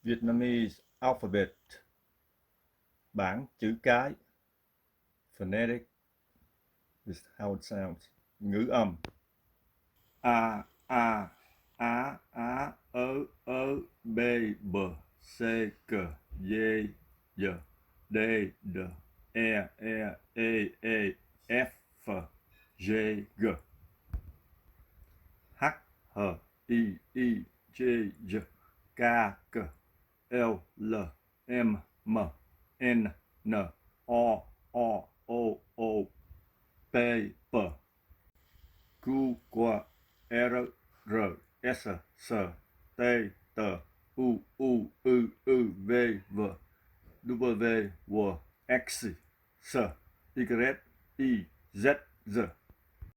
Vietnamese Alphabet, bảng chữ cái, phonetic is how it sounds, ngữ âm. A a b b c c d d d d f g g h i j j k k l l m m n n o p p q q r r s s t t u v v w x s y z z